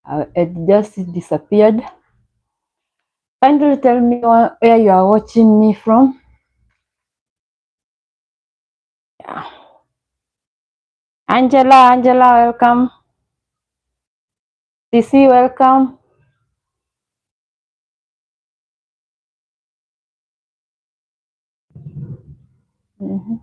It just disappeared. Kindly tell me where you are watching me from. Yeah. Angela, welcome. CC, welcome. Mm-hmm.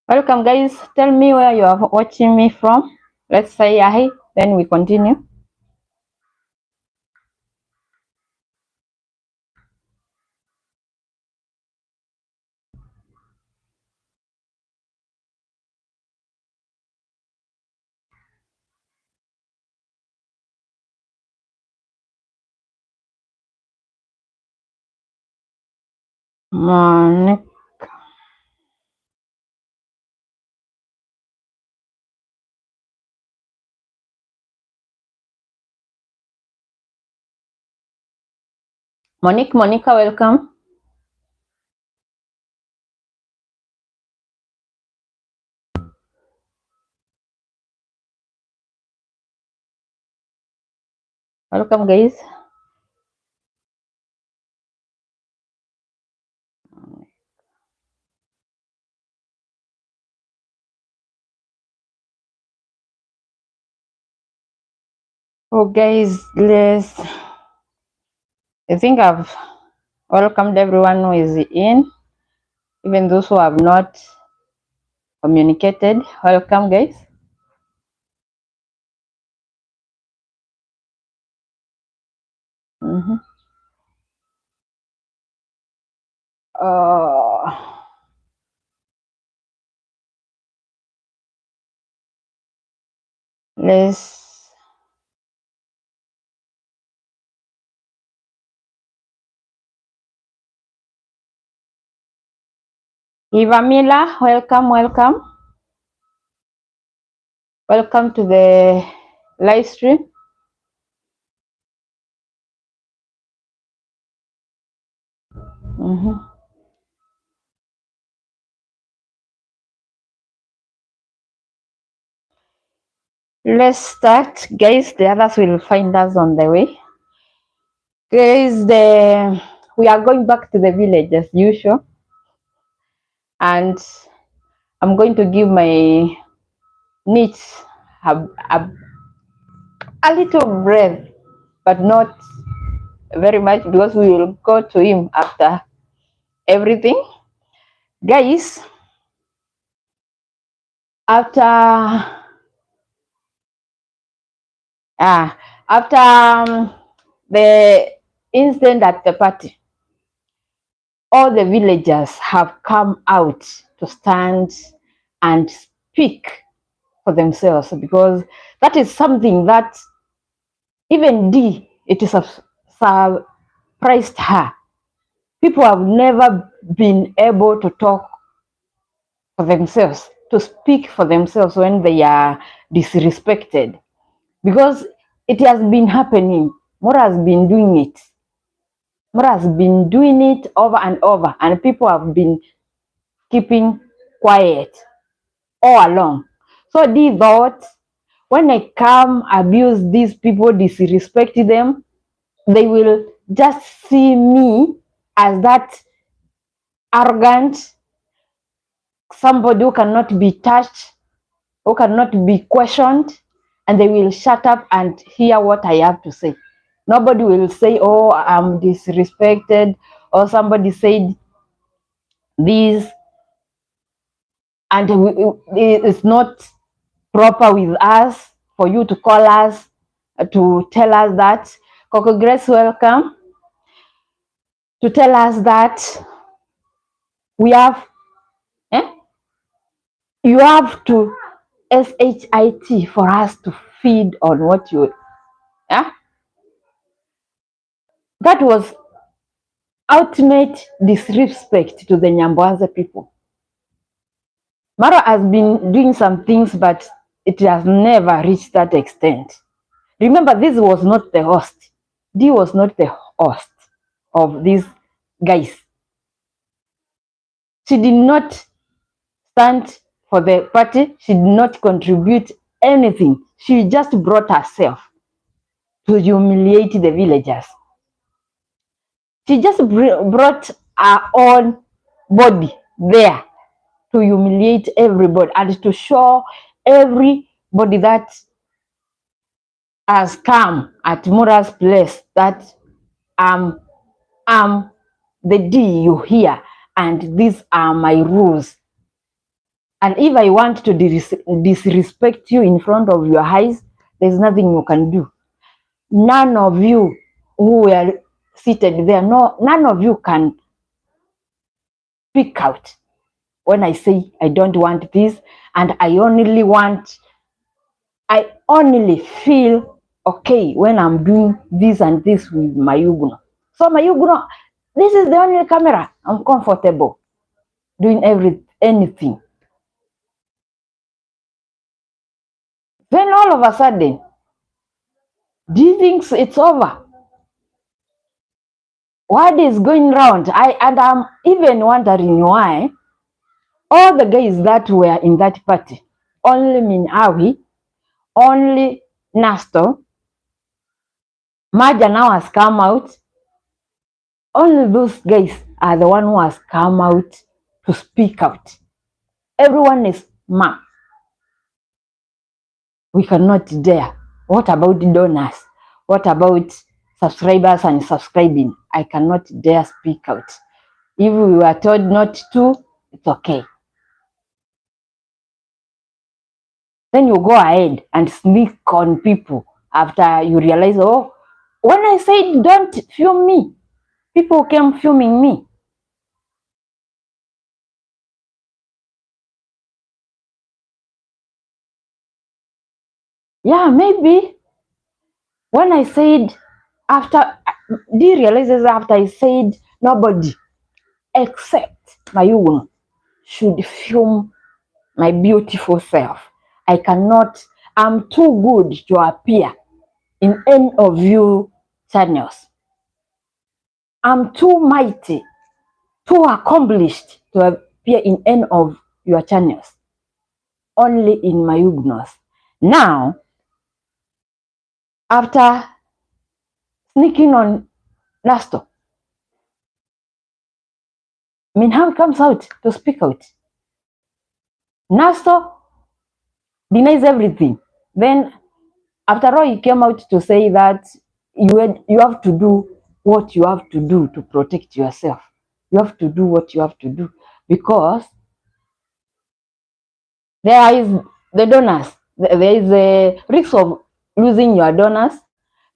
Welcome, guys. Tell me where you are watching me from. Let's say hi, then we continue. Monica. Monica, welcome. Welcome, guys. Oh, guys, I think I've welcomed everyone who is in, even those who have not communicated. Welcome, guys. Mm-hmm. Let's Ivamila, welcome. Welcome to the live stream. Mm-hmm. Let's start, guys. The others will find us on the way. Guys, we are going back to the village as usual, and I'm going to give my niece a little breath, but not very much because we will go to him after everything. Guys, after the incident at the party, all the villagers have come out to stand and speak for themselves, because that is something that even it is surprised her. People have never been able to talk for themselves, to speak for themselves when they are disrespected, because it has been happening. More has been doing it. More has been doing it over and over, and people have been keeping quiet all along. So they thought, when I come abuse these people, disrespect them, they will just see me as that arrogant, somebody who cannot be touched, who cannot be questioned, and they will shut up and hear what I have to say. Nobody will say, oh, I'm disrespected, or somebody said this, and it's not proper with us for you to call us, to tell us that. Coco Grace, welcome. To tell us that we have, you have to SHIT for us to feed on what you, That was ultimate disrespect to the Nyamboanze people. Mara has been doing some things, but it has never reached that extent. Remember, this was not the host. Dee was not the host of these guys. She did not stand for the party. She did not contribute anything. She just brought herself to humiliate the villagers. She just brought her own body there to humiliate everybody and to show everybody that has come at Mura's place that I'm the D you hear, and these are my rules. And if I want to disrespect you in front of your eyes, there's nothing you can do. None of you who were seated there, no, none of you can speak out when I say I don't want this, and I only feel okay when I'm doing this and this with my Mayugno. So my Mayugno, this is the only camera. I'm comfortable doing anything. Then all of a sudden, do you think it's over? What is going round? I'm even wondering why all the guys that were in that party, only Minawi, only Nasto, Maja now has come out. Only those guys are the one who has come out to speak out. Everyone is ma. We cannot dare. What about donors? What about subscribers and subscribing? I cannot dare speak out. If we were told not to, it's okay. Then you go ahead and sneak on people after you realize, oh, when I said don't film me, people came filming me. Yeah, maybe when I said do you realize after I said nobody except Mayugun should film my beautiful self. I'm too good to appear in any of you channels. I'm too mighty, too accomplished to appear in any of your channels. Only in Mayugnos. Now, after sneaking on nasto, Minhawi comes out to speak out. Nasto denies everything. Then, after all, he came out to say that you have to do what you have to do to protect yourself. You have to do what you have to do because there is the donors. There is a risk of losing your donors.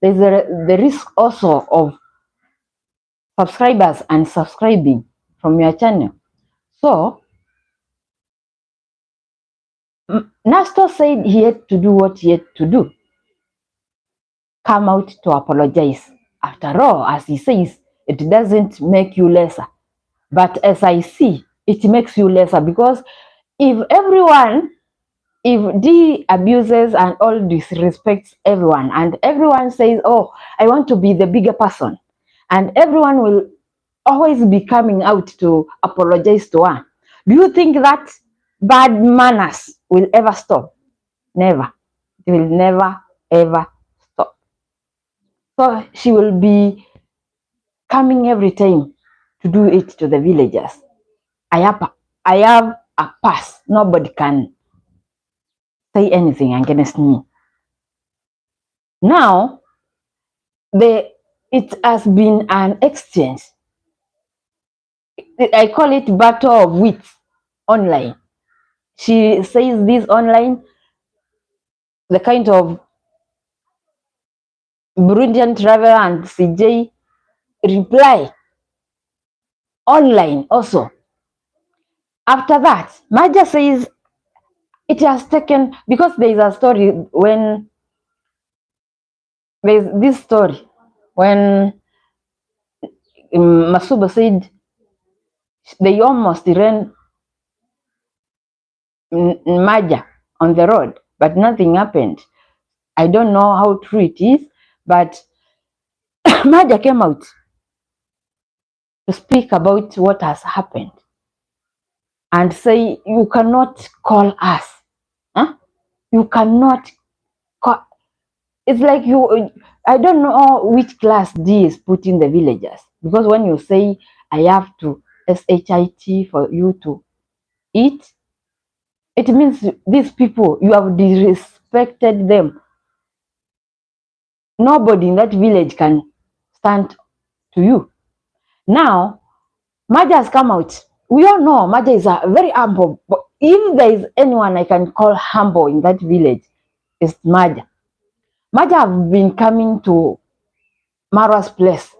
There's the risk also of subscribers and subscribing from your channel. So, Nasto said he had to do what he had to do. Come out to apologize. After all, as he says, it doesn't make you lesser. But as I see, it makes you lesser because if D abuses and all disrespects everyone, and everyone says, oh, I want to be the bigger person, and everyone will always be coming out to apologize to her, do you think that bad manners will ever stop? Never. It will never, ever stop. So she will be coming every time to do it to the villagers. I have a pass. Nobody can say anything against me. Now, it has been an exchange. I call it battle of wits online. She says this online, the kind of Burundian traveler and CJ reply online also. After that, Maja says it has taken, because there is a story when there's this story when Masuba said they almost ran Maja on the road, but nothing happened. I don't know how true it is, but Maja came out to speak about what has happened and say, you cannot call us. Huh? You cannot call. It's like I don't know which class D is putting the villagers. Because when you say, I have to SHIT for you to eat, it means these people, you have disrespected them. Nobody in that village can stand to you. Now, Maja has come out. We all know Maja is a very humble. But if there is anyone I can call humble in that village, it's Maja. Maja have been coming to Marwa's place.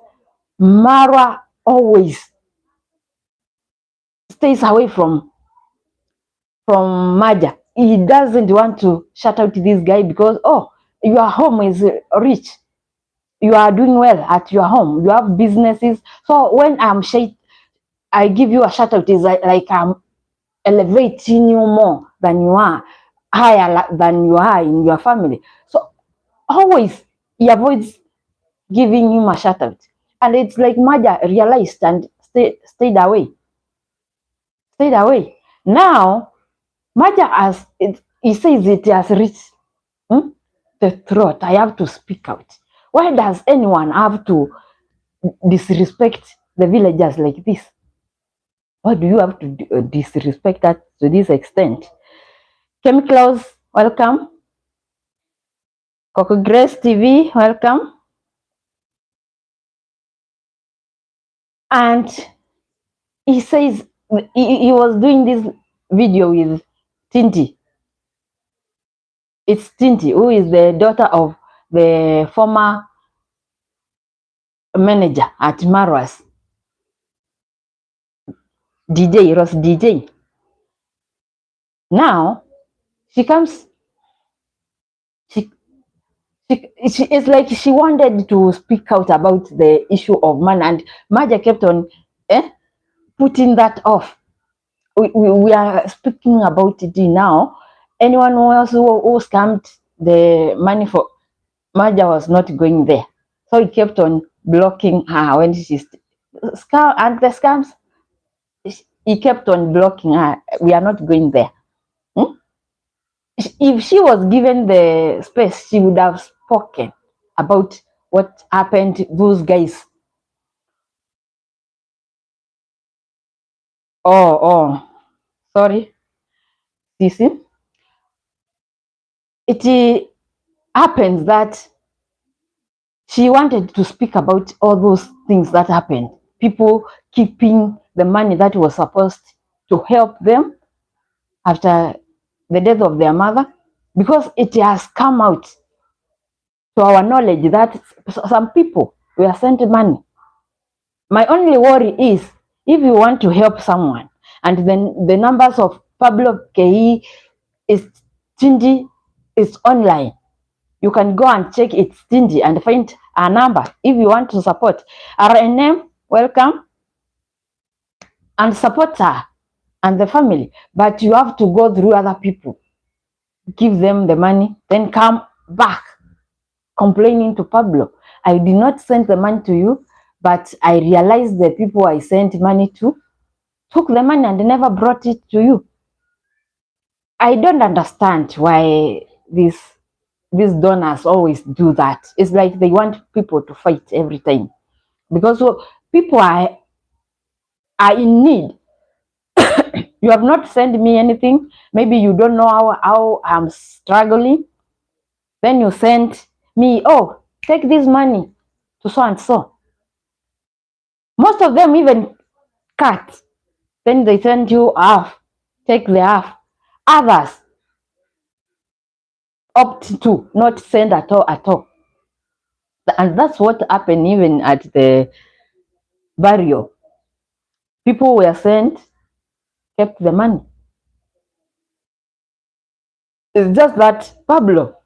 Marwa always stays away from Maja. He doesn't want to shout out to this guy because, oh, your home is rich. You are doing well at your home. You have businesses. So when I give you a shout out, it's like I'm elevating you more than you are, higher than you are in your family. So always he avoids giving him a shout out. And it's like Maja realized and stayed away. Stayed away. Now, Maja has, he says it has reached the throat. I have to speak out. Why does anyone have to disrespect the villagers like this? Why do you have to disrespect that to this extent? Chemicals, welcome. Coco Grace TV, welcome. And he says he was doing this video with Tinti. It's Tinti, who is the daughter of the former manager at Marwas. DJ, Ross DJ. Now, she comes, it's like she wanted to speak out about the issue of money, and Maja kept on putting that off. We are speaking about it now. Anyone else who scammed the money for Maja was not going there. So he kept on blocking her when she's scam, and the scams, he kept on blocking her. We are not going there. If she was given the space, she would have spoken about what happened, those guys. Oh, sorry. You see, it happens that she wanted to speak about all those things that happened. People keeping the money that was supposed to help them after the death of their mother, because it has come out to our knowledge that some people were sent money. My only worry is if you want to help someone and then the numbers of Pablo KE is stingy, is online. You can go and check it's stingy and find a number if you want to support. RNM, welcome, and support her and the family. But you have to go through other people, give them the money, then come back complaining to Pablo. I did not send the money to you, but I realized the people I sent money to took the money and never brought it to you. I don't understand why these donors always do that. It's like they want people to fight every time, because people are in need. You have not sent me anything. Maybe you don't know how I'm struggling. Then you send me, oh, take this money to so and so. Most of them even cut. Then they send you half. Take the half. Others opt to not send at all. And that's what happened even at the burial. People were sent, kept the money. It's just that Pablo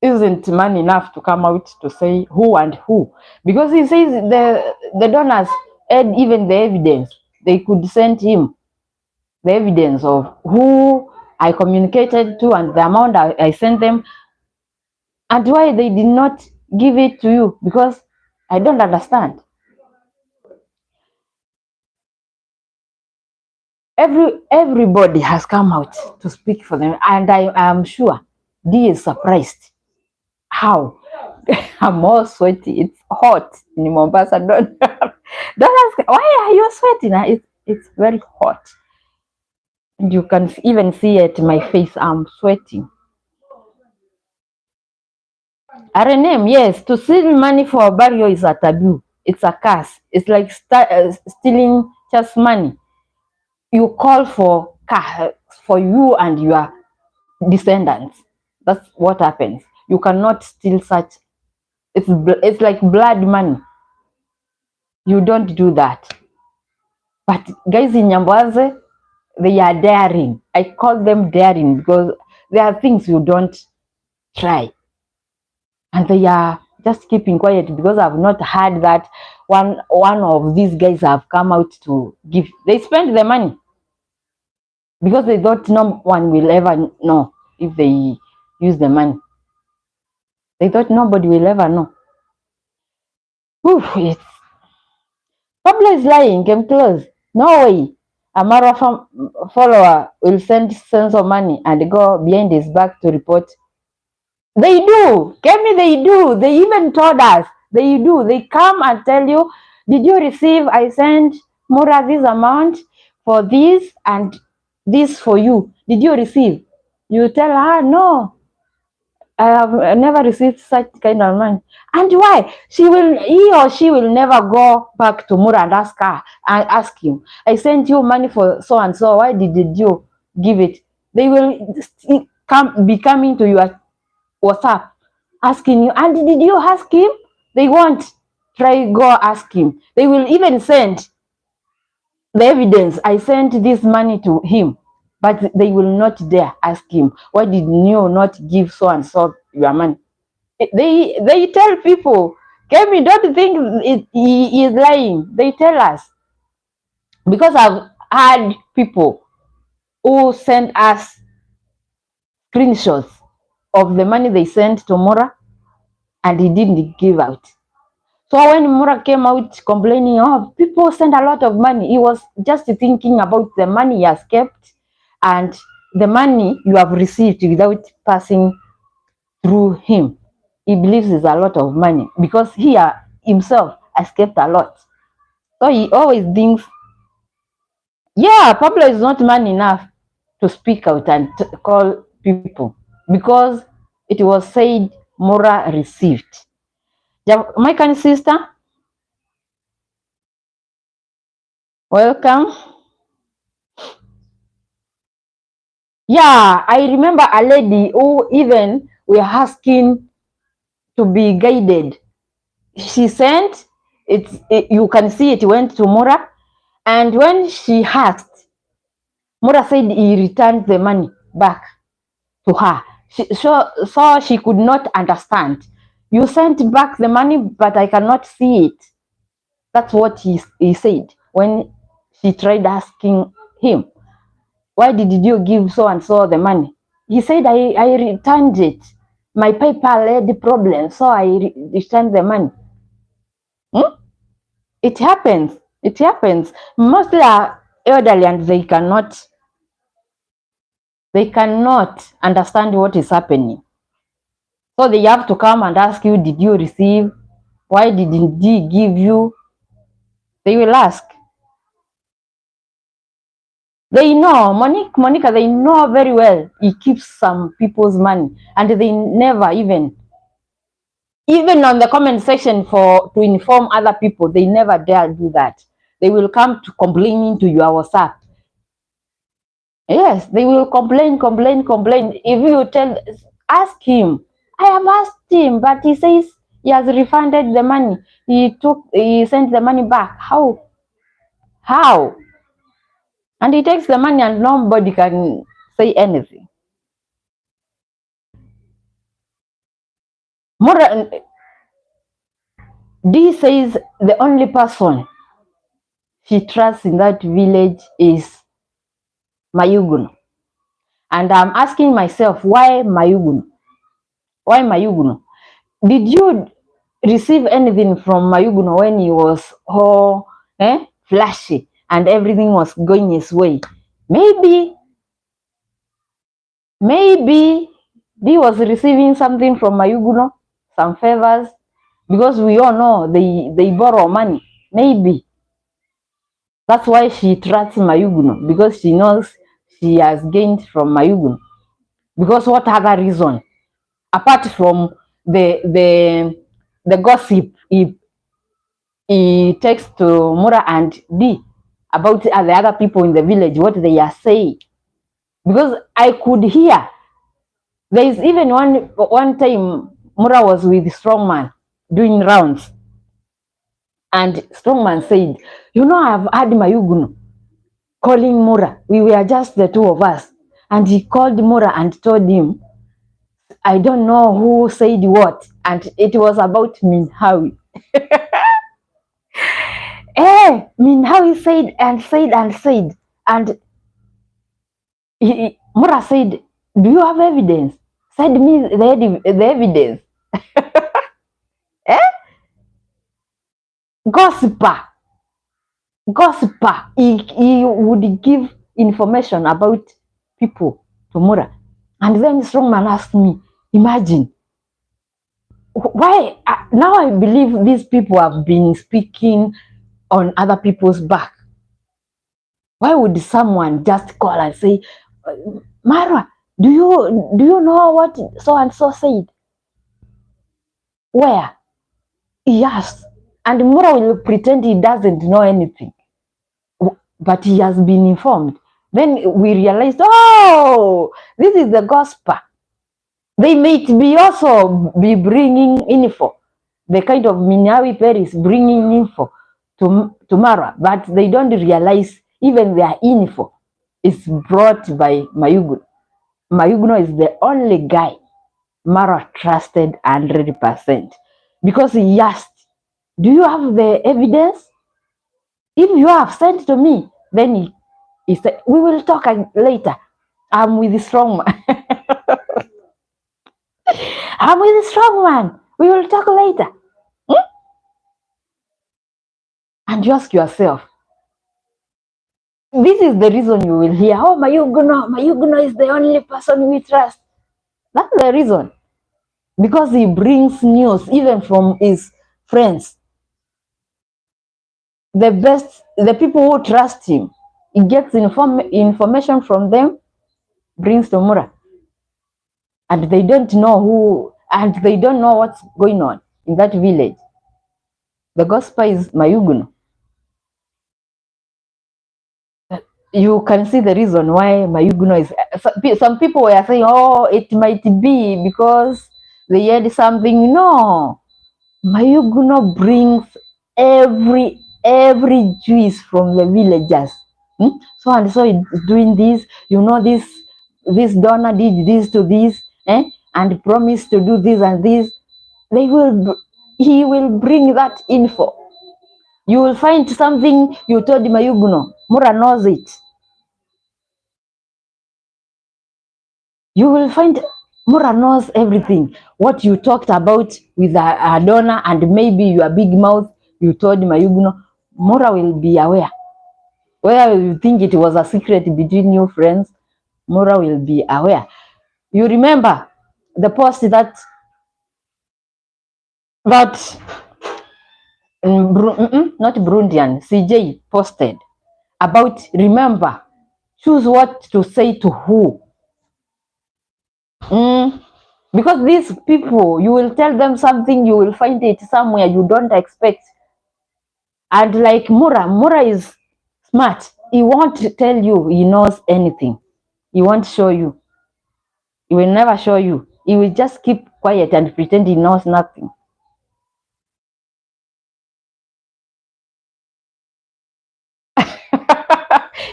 isn't man enough to come out to say who and who, because he says the donors had even the evidence. They could send him the evidence of who I communicated to and the amount I sent them, and why they did not give it to you, because I don't understand. Everybody has come out to speak for them, and I am sure D is surprised. How? I'm all sweaty. It's hot in Mombasa. Don't ask why are you sweating. It's very hot. And you can even see it in my face. I'm sweating. RNM, yes, to steal money for a burial is a taboo. It's a curse. It's like stealing just money. You call for for you and your descendants. That's what happens. You cannot steal such. It's like blood money. You don't do that. But guys in Nyambwaze, they are daring. I call them daring because there are things you don't try. And they are just keeping quiet because I've not heard that one of these guys have come out to give. They spend the money because they thought no one will ever know if they use the money. They thought nobody will ever know. It's Pablo is lying. I'm close. No way. A marathon follower will send sends of money and go behind his back to report. They do. Kemi, they do. They even told us. They do. They come and tell you, did you receive? I sent Mura this amount for this and this for you. Did you receive? You tell her, no, I have never received such kind of money. And why? He or she will never go back to Mura and ask her and ask him, I sent you money for so and so. Why did you give it? They will be coming to your WhatsApp asking you, and did you ask him? They won't try go ask him. They will even send the evidence. I sent this money to him, but they will not dare ask him, why did you not give so and so your money? They tell people, Kemi, don't think he is lying. They tell us, because I've had people who send us screenshots of the money they sent to Mora and he didn't give out. So when Mura came out complaining, oh, people send a lot of money, he was just thinking about the money he has kept and the money you have received without passing through him. He believes it's a lot of money because he himself has kept a lot. So he always thinks, yeah, Pablo is not man enough to speak out and call people because it was said Mura received. My sister, welcome. Yeah, I remember a lady who even were asking to be guided. She sent you can see it went to Mura, and when she asked, Mura said he returned the money back to her. So she could not understand. You sent back the money, but I cannot see it. That's what he said when she tried asking him, why did you give so and so the money? He said, I returned it. My PayPal had the problem, so I returned the money. It happens. It happens. Mostly are elderly and they cannot understand what is happening. So they have to come and ask you, did you receive? Why didn't he give you? They will ask. They know, Monica, they know very well he keeps some people's money and they never even on the comment section to inform other people, they never dare do that. They will come to complaining to your WhatsApp. Yes, they will complain. If you ask him, I have asked him, but he says he has refunded the money. He sent the money back. How? And he takes the money and nobody can say anything. Mura D says the only person she trusts in that village is Mayugun. And I'm asking myself, why Mayugun? Why Mayugun? Did you receive anything from Mayugun when he was flashy and everything was going his way? Maybe he was receiving something from Mayuguno, some favors, because we all know they borrow money. Maybe that's why she trusts Mayuguno, because she knows she has gained from Mayuguno. Because what other reason apart from the gossip he takes to Mura and D about the other people in the village, what they are saying? Because I could hear. There is even one time Mura was with Strongman doing rounds, and Strongman said, "You know, I've had Mayuguno calling Mura. We were just the two of us." And he called Mura and told him, I don't know who said what, and it was about Minhawi. Minhawi said and said and said, and Mura said, "Do you have evidence? Send me the evidence." Gossiper. He would give information about people to Mura. And then Strongman asked me, imagine, why? Now I believe these people have been speaking on other people's back. Why would someone just call and say, Mara, do you know what so and so said? Where? Yes. And Mura will pretend he doesn't know anything, but he has been informed. Then we realized, oh, this is the gospel. They might be also be bringing info, the kind of Minyawi Paris bringing info to Mara, but they don't realize even their info is brought by Mayuguno. Mayuguno is the only guy Mara trusted 100% because he asked, "Do you have the evidence? If you have, sent to me." Then he said, "We will talk later. I'm with the strong man." I'm with the strong man. We will talk later. And you ask yourself, this is the reason you will hear, oh, Mayuguno is the only person we trust. That's the reason. Because he brings news even from his friends. The people who trust him, he gets information from them, brings to Mura. And they don't know what's going on in that village. The gospel is Mayuguno. You can see the reason why Mayuguno is. Some people were saying, oh, it might be because they had something. No, Mayuguno brings every juice from the villagers. So and so is doing this. You know, this donor did this to this, and promised to do this and this. He will bring that info. You will find something you told Mayuguno. Mura knows it. You will find Mura knows everything. What you talked about with a donor and maybe your big mouth, you told Mayuguno, Mura will be aware. Whether you think it was a secret between you friends, Mura will be aware. You remember the post that not Burundian, CJ posted about, remember, choose what to say to who. Because these people, you will tell them something, you will find it somewhere you don't expect. And like Mura is smart. He won't tell you he knows anything. He won't show you. He will never show you. He will just keep quiet and pretend he knows nothing.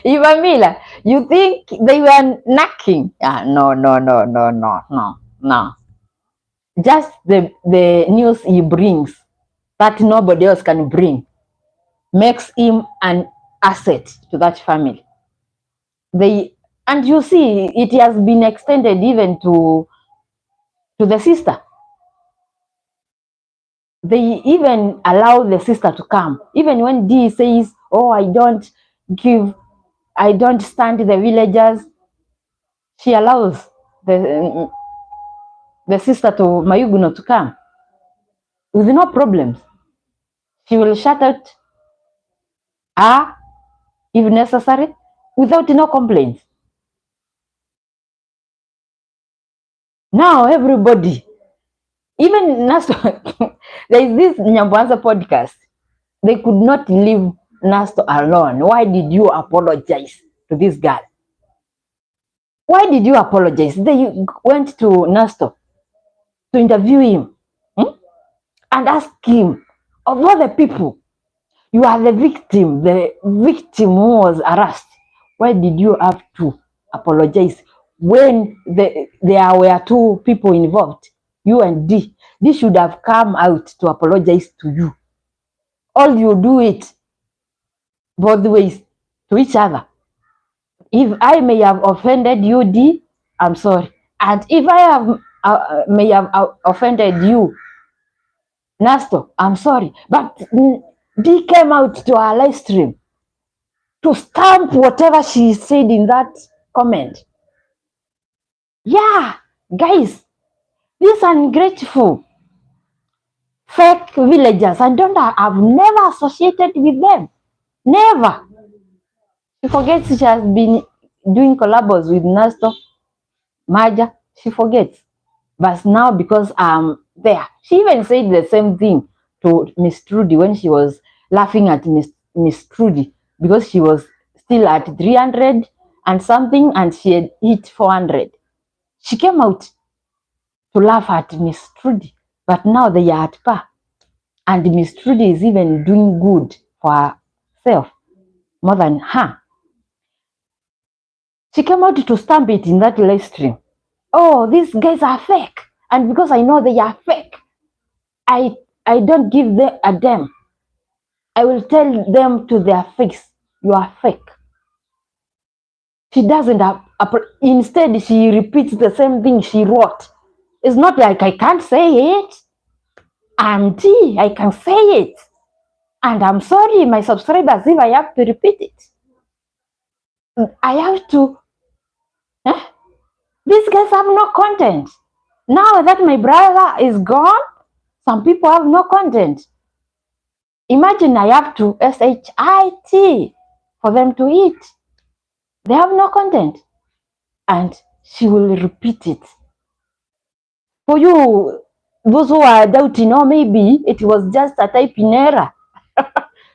Ivamila, you think they were knocking? No. just the news he brings that nobody else can bring makes him an asset to that family. And you see, it has been extended even to the sister. They even allow the sister to come, even when D says, "Oh, I don't stand the villagers." She allows the sister to Mayuguno to come with no problems. She will shut out her if necessary without no complaints. Now everybody, even Nasto, there is this Nyambanza podcast. They could not leave Nasto alone. Why did you apologize to this girl? Why did you apologize? They went to Nasto to interview him and ask him, of all the people, you are the victim who was harassed. Why did you have to apologize when there were two people involved, you and D? D should have come out to apologize to you. All you do it both ways to each other. If I may have offended you, D, I'm sorry. And if I have may have offended you, Nasto, I'm sorry. But D came out to our live stream to stamp whatever she said in that comment. Yeah, guys, these ungrateful, fake villagers, I've never associated with them. Never. She forgets she has been doing collabos with Nasto, Maja. She forgets. But now because I'm there, she even said the same thing to Miss Trudy when she was laughing at Miss Trudy because she was still at 300 and something and she had hit 400. She came out to laugh at Miss Trudy, but now they are at par. And Miss Trudy is even doing good for herself more than her. She came out to stamp it in that live stream. Oh, these guys are fake. And because I know they are fake, I don't give them a damn. I will tell them to their face, you are fake. She doesn't have, instead she repeats the same thing she wrote. It's not like I can't say it. I'm T, I can say it. And I'm sorry, my subscribers, if I have to repeat it. I have to. These guys have no content. Now that my brother is gone, some people have no content. Imagine I have to SHIT for them to eat. They have no content. And she will repeat it. For you, those who are doubting, oh, maybe it was just a typing error.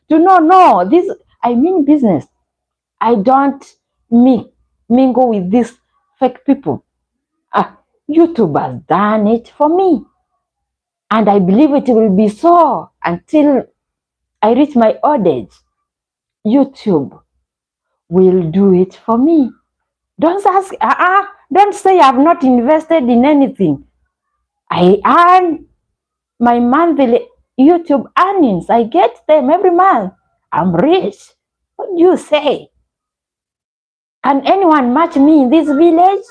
To know, no, this, I mean business. I don't mingle with these fake people. YouTube has done it for me. And I believe it will be so until I reach my old age. YouTube will do it for me. Don't ask, don't say I've not invested in anything. I earn my monthly YouTube earnings. I get them every month. I'm rich. What do you say? Can anyone match me in this village?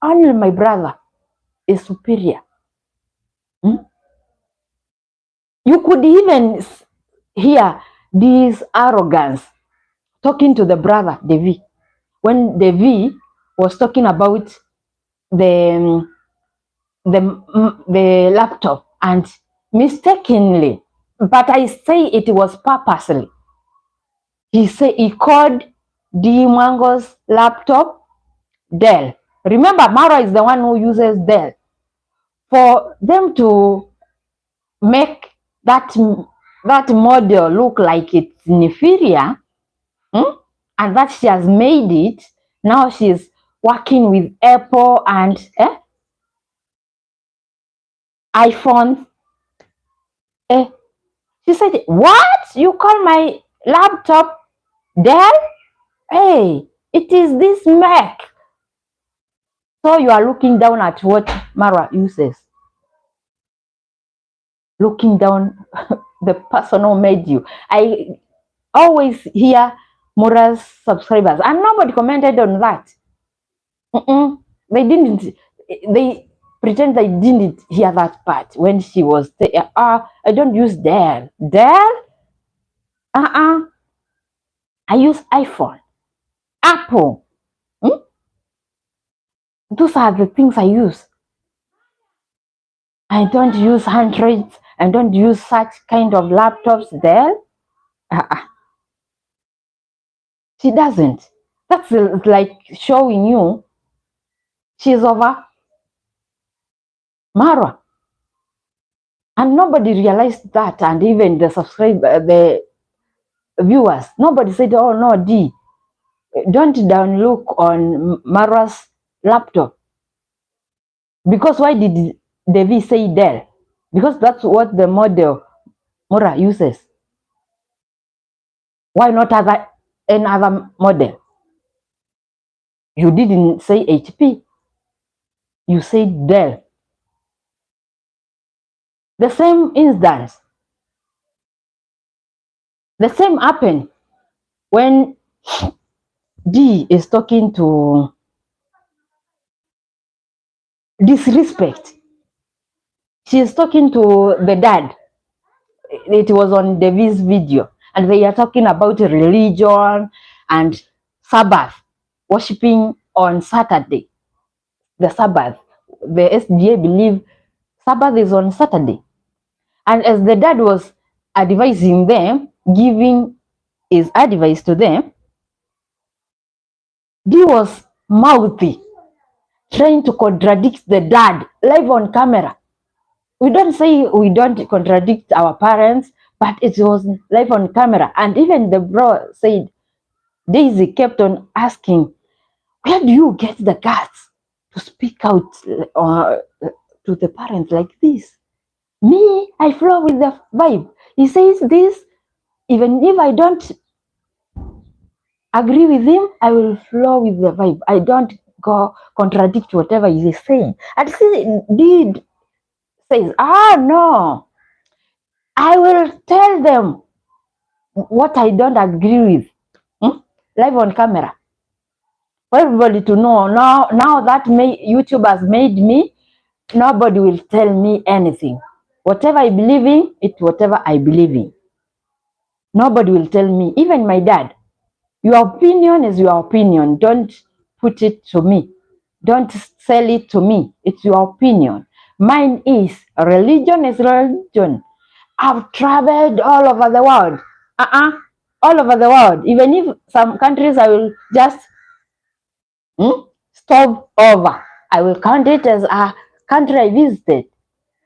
Only my brother is superior. You could even hear this arrogance talking to the brother, Devi. When Devi was talking about the laptop and mistakenly, but I say it was purposely. He called D Mango's laptop Dell. Remember, Mara is the one who uses Dell. For them to make that model look like it's inferior, and that she has made it, now she's working with Apple and iPhone. She said, what? You call my laptop Dell? Hey, it is this Mac. So you are looking down at what Mara uses. looking down the person who made you. I always hear Mura's subscribers, and nobody commented on that. They didn't. They pretend they didn't hear that part when she was saying, I don't use Dell. Dell? I use iPhone. Apple. Those are the things I use. I don't use Androids. I don't use such kind of laptops there. She doesn't. That's like showing you she's over Mara. And nobody realized that. And even the the viewers, nobody said, oh no, D, don't download on Mara's laptop. Because why did Devi say Dell? Because that's what the model Mura uses. Why not any other model? You didn't say HP. You said Dell. The same instance. The same happened when D is talking to disrespect. She is talking to the dad. It was on Devi's video, and they are talking about religion and Sabbath, worshipping on Saturday. The Sabbath, the SDA believe Sabbath is on Saturday, and as the dad was advising them, giving his advice to them, he was mouthy, trying to contradict the dad live on camera. We don't say we don't contradict our parents, but it was live on camera. And even the bro said, Daisy kept on asking, where do you get the guts to speak out to the parents like this? Me, I flow with the vibe. He says this, even if I don't agree with him, I will flow with the vibe. I don't go contradict whatever he is saying. And he did says, no, I will tell them what I don't agree with. Live on camera. For everybody to know. Now that YouTube has made me, nobody will tell me anything. Whatever I believe in, it's whatever I believe in. Nobody will tell me, even my dad. Your opinion is your opinion. Don't put it to me. Don't sell it to me. It's your opinion. Mine is religion is religion. I've traveled all over the world. All over the world. Even if some countries I will just stop over. I will count it as a country I visited.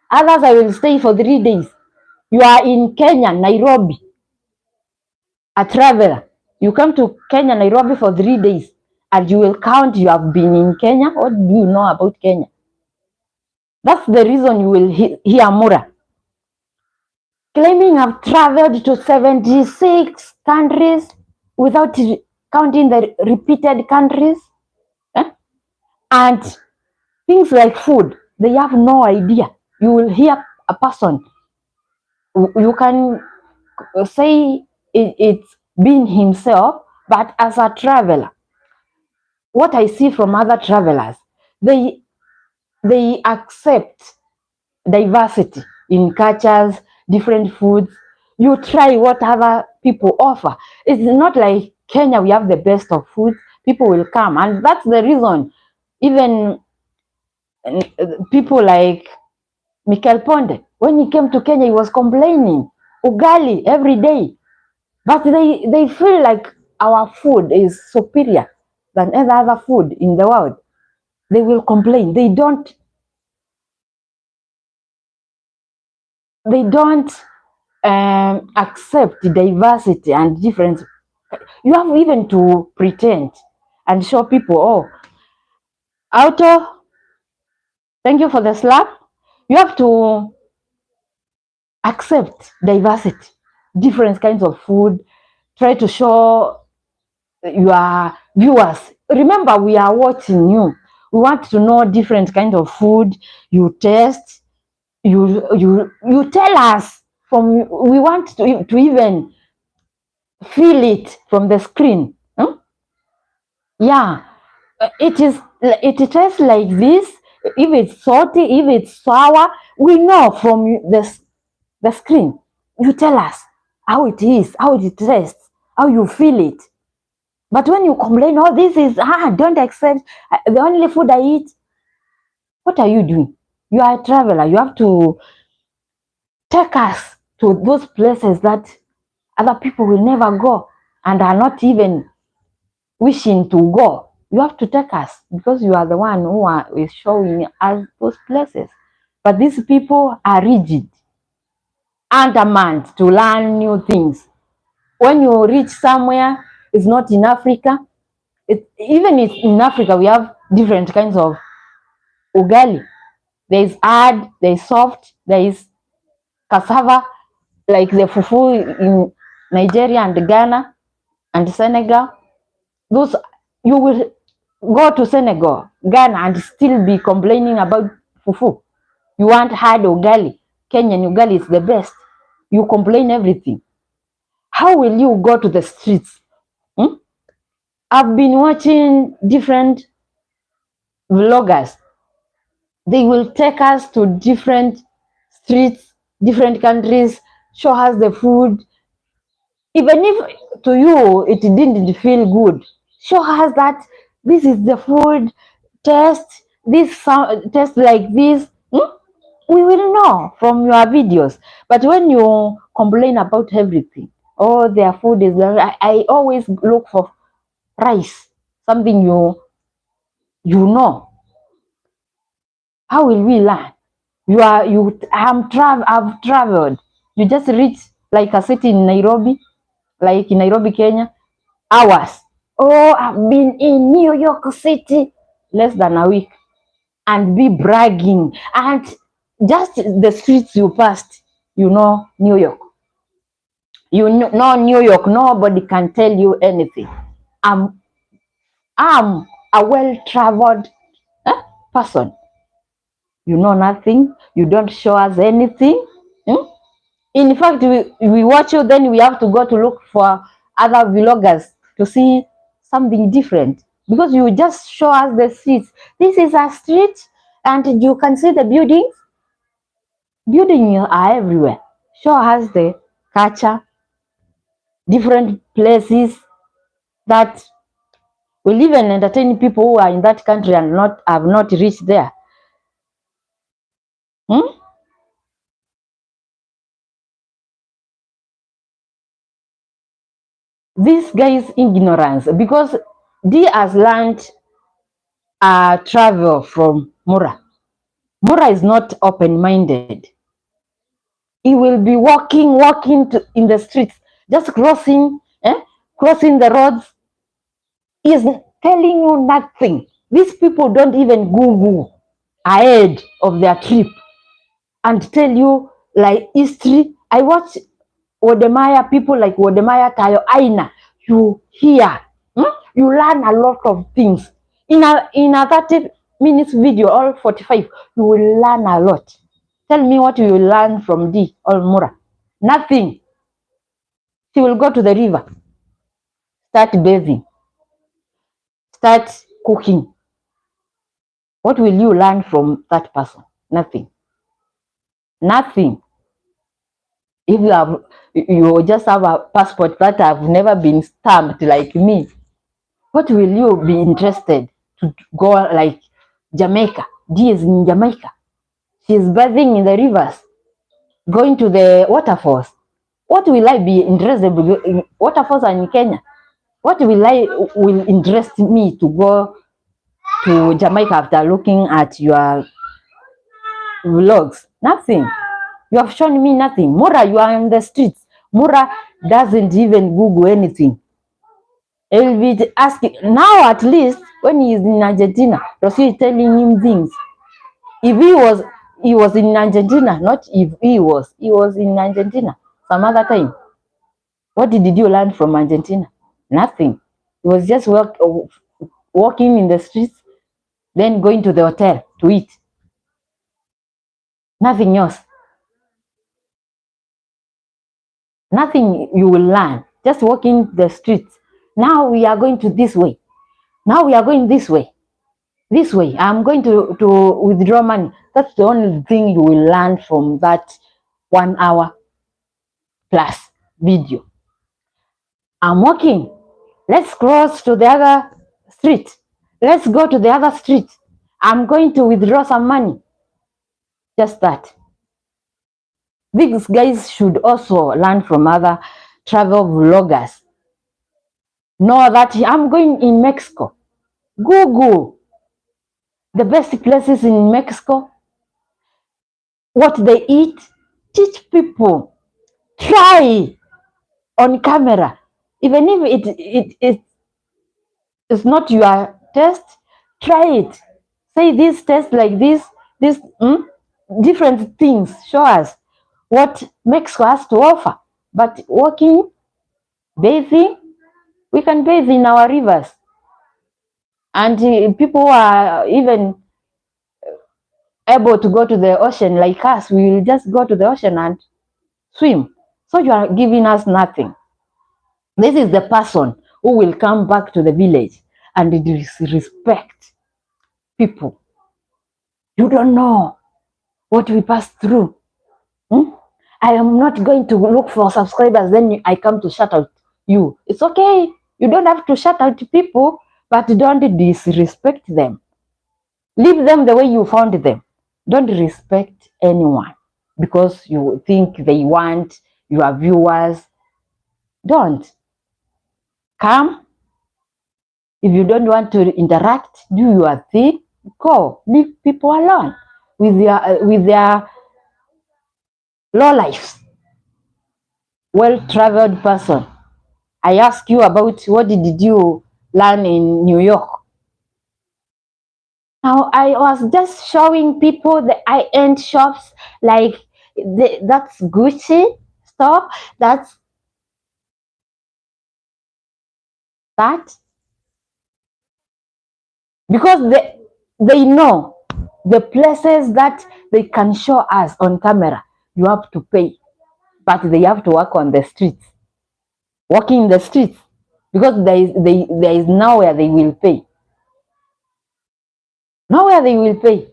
Others I will stay for 3 days. You are in Kenya, Nairobi, a traveler. You come to Kenya, Nairobi for 3 days, and you will count you have been in Kenya. What do you know about Kenya? That's the reason you will hear Mura claiming I've traveled to 76 countries without counting the repeated countries. And things like food, they have no idea. You will hear a person, you can say it's being himself, but as a traveler, what I see from other travelers, they accept diversity in cultures, different foods. You try what other people offer. It's not like Kenya, we have the best of food. People will come, and that's the reason. Even people like Michael Ponde, when he came to Kenya, he was complaining ugali every day. But they feel like our food is superior than any other food in the world. They will complain. They don't accept diversity and difference. You have even to pretend and show people, oh, Auto, thank you for the slap. You have to accept diversity, different kinds of food. Try to show your viewers. Remember, we are watching you. We want to know different kinds of food you taste. You tell us from, we want to even feel it from the screen. Yeah, it tastes like this. If it's salty, if it's sour, we know from the screen. You tell us how it is, how it tastes, how you feel it. But when you complain, oh, this is, don't accept, the only food I eat, what are you doing? You are a traveler. You have to take us to those places that other people will never go and are not even wishing to go. You have to take us because you are the one who is showing us those places. But these people are rigid, adamant to learn new things. When you reach somewhere, it's not in Africa. Even in Africa, we have different kinds of ugali. There is hard, there is soft, there is cassava, like the fufu in Nigeria and Ghana and Senegal. Those, you will go to Senegal, Ghana, and still be complaining about fufu. You want hard ugali. Kenyan ugali is the best. You complain everything. How will you go to the streets? I've been watching different vloggers. They will take us to different streets, different countries, show us the food. Even if to you it didn't feel good, show us that this is the food, taste, this sound, taste like this. We will know from your videos. But when you complain about everything, oh, their food is, I always look for rice, something you know. How will we learn? I've traveled. You just reach like a city in Nairobi, like in Nairobi, Kenya, hours. Oh, I've been in New York City less than a week, and be bragging. And just the streets you passed, you know New York. You know New York, nobody can tell you anything. I'm a well-traveled person. You know nothing. You don't show us anything. In fact, we watch you, then we have to go to look for other vloggers to see something different, because you just show us the streets. This is a street, and you can see the buildings. Buildings are everywhere. Show us the culture, different places that will even entertain people who are in that country and have not reached there. This guy's ignorance, because D has learned travel from Mura. Mura is not open-minded. He will be walking in the streets, just crossing the roads. He's telling you nothing. These people don't even Google ahead of their trip and tell you like history. I watch Wodemaya, people like Wodemaya, Tayo, Aina. You hear, you learn a lot of things. In a 30 minutes video or 45, you will learn a lot. Tell me what you will learn from D or Mura. Nothing. She will go to the river, start bathing, start cooking. What will you learn from that person? Nothing. Nothing. If you just have a passport that have never been stamped like me, what will you be interested to go like Jamaica? D is in Jamaica. She's bathing in the rivers, going to the waterfalls. What will I be interested in? Waterfalls are in Kenya. What will interest me to go to Jamaica after looking at your vlogs? Nothing. You have shown me nothing. Mura, you are on the streets. Mura doesn't even Google anything. He'll be asking now, at least when he is in Argentina, Rosie is telling him things. If he was in Argentina, not if he was in Argentina some other time. What did you learn from Argentina? Nothing. He was just walking in the streets, then going to the hotel to eat. Nothing else. Nothing you will learn. Just walking the streets. Now we are going to this way. Now we are going this way. This way. I'm going to withdraw money. That's the only thing you will learn from that 1 hour plus video. I'm walking. Let's cross to the other street. Let's go to the other street. I'm going to withdraw some money. Just that. These guys should also learn from other travel vloggers. Know that I'm going in Mexico. Google the best places in Mexico, what they eat, teach people, try on camera. Even if it is not your test, try it. Say this test like this, different things. Show us what Mexico has to offer. But walking, bathing, we can bathe in our rivers. And people who are even able to go to the ocean like us, we will just go to the ocean and swim. So you are giving us nothing. This is the person who will come back to the village and disrespect people. You don't know what we pass through. I am not going to look for subscribers, then I come to shout out you. It's okay. You don't have to shout out people, but don't disrespect them. Leave them the way you found them. Don't respect anyone because you think they want your viewers. Don't. Come. If you don't want to interact, do your thing. Go. Leave people alone with their low lives. Well-traveled person. I ask you about what did you learn in New York? Now I was just showing people the high-end shops, like that's Gucci store, that's that, because they know the places that they can show us on camera. You have to pay, but they have to work on the streets, walking in the streets, because there is nowhere they will pay. Nowhere they will pay.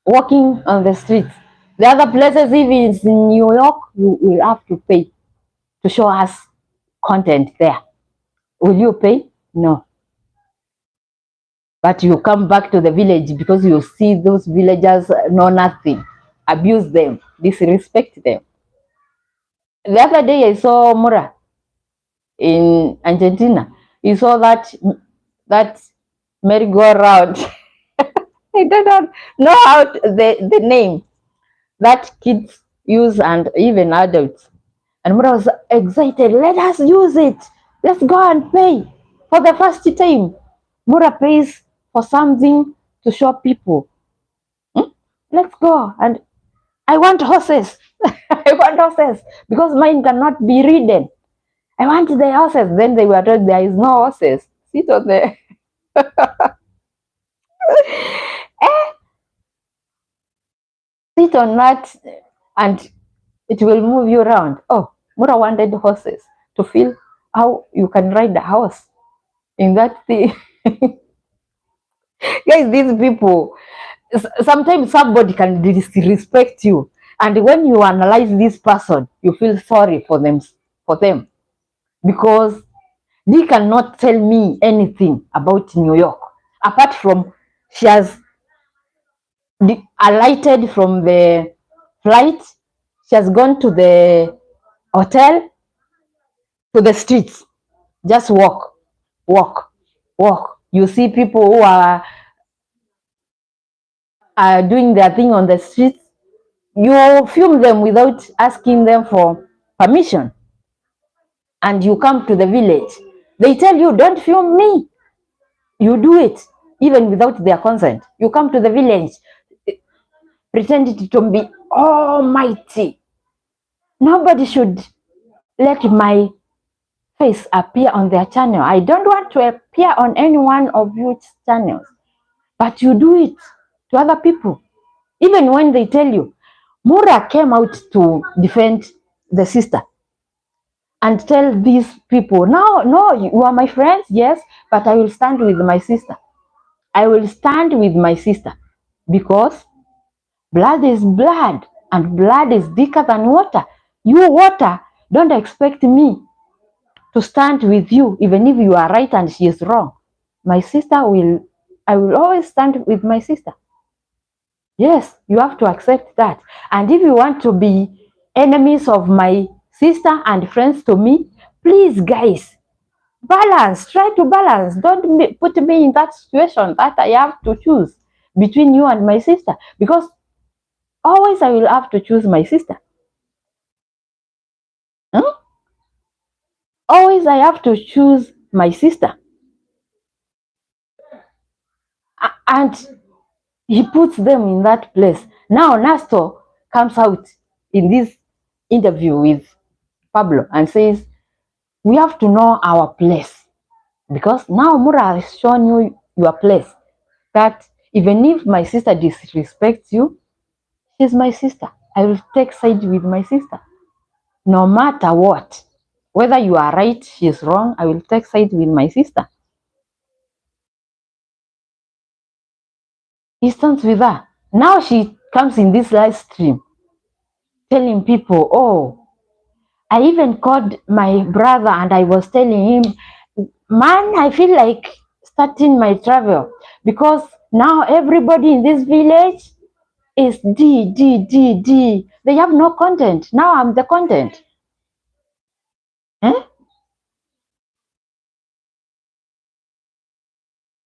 Walking on the streets. The other places, if it's in New York, you will have to pay to show us content there. Will you pay? No. But you come back to the village because you see those villagers know nothing. Abuse them, disrespect them. The other day I saw Mura in Argentina. You saw that merry-go-round. I don't know how the name that kids use and even adults. And Mura was excited. Let us use it. Let's go and pay for the first time. Mura pays for something to show people. Let's go. And I want horses. I want horses because mine cannot be ridden. I want the horses. Then they were told there is no horses. Sit on the sit on that and it will move you around. Oh, Mura wanted horses to feel how you can ride a horse in that thing. Guys, these people, sometimes somebody can disrespect you, and when you analyze this person, you feel sorry for them, because they cannot tell me anything about New York apart from she has alighted from the flight, she has gone to the hotel, to the streets, just walk, walk, walk. You see people who are doing their thing on the streets, you film them without asking them for permission, and you come to the village, they tell you don't film me. You do it even without their consent. You come to the village, pretend to be almighty. Nobody should let my face appear on their channel. I don't want to appear on any one of your channels, but you do it to other people, even when they tell you Mura came out to defend the sister and tell these people, no, no, you are my friends, yes, but I will stand with my sister. I will stand with my sister because blood is blood and blood is thicker than water. You water, don't expect me to stand with you even if you are right and she is wrong. My sister will, I will always stand with my sister. Yes, you have to accept that. And if you want to be enemies of my sister and friends to me, please, guys, balance. Try to balance. Don't put me in that situation that I have to choose between you and my sister, because always I will have to choose my sister. Huh? Always I have to choose my sister. And he puts them in that place. Now Nasto comes out in this interview with Pablo and says, we have to know our place, because now Mura has shown you your place. That even if my sister disrespects you, she's my sister. I will take side with my sister. No matter what. Whether you are right, she's wrong, I will take side with my sister. He stands with her. Now she comes in this live stream telling people, oh, I even called my brother and I was telling him, man, I feel like starting my travel because now everybody in this village is D, D, D, D. They have no content. Now I'm the content. Eh?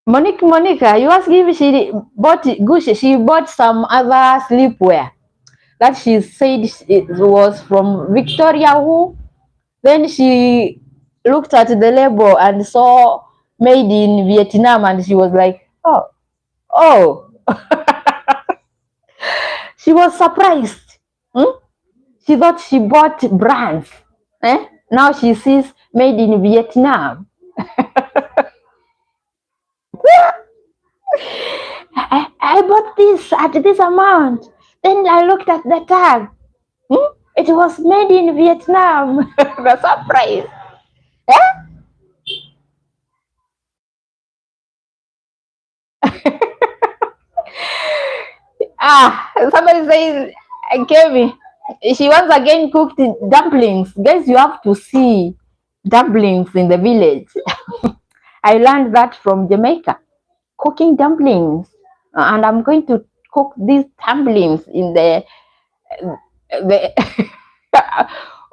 Monica, you ask if she bought Gucci, she bought some other sleepwear that she said it was from Victoria who. Then she looked at the label and saw made in Vietnam and she was like, oh, oh. She was surprised. Hmm? She thought she bought brands. Eh? Now she sees made in Vietnam. I bought this at this amount. Then I looked at the tag. Hmm? It was made in Vietnam. The surprise. Eh? Somebody says, Kevin, she once again cooked dumplings. Guys, you have to see dumplings in the village. I learned that from Jamaica. Cooking dumplings. And I'm going to cook these dumplings in the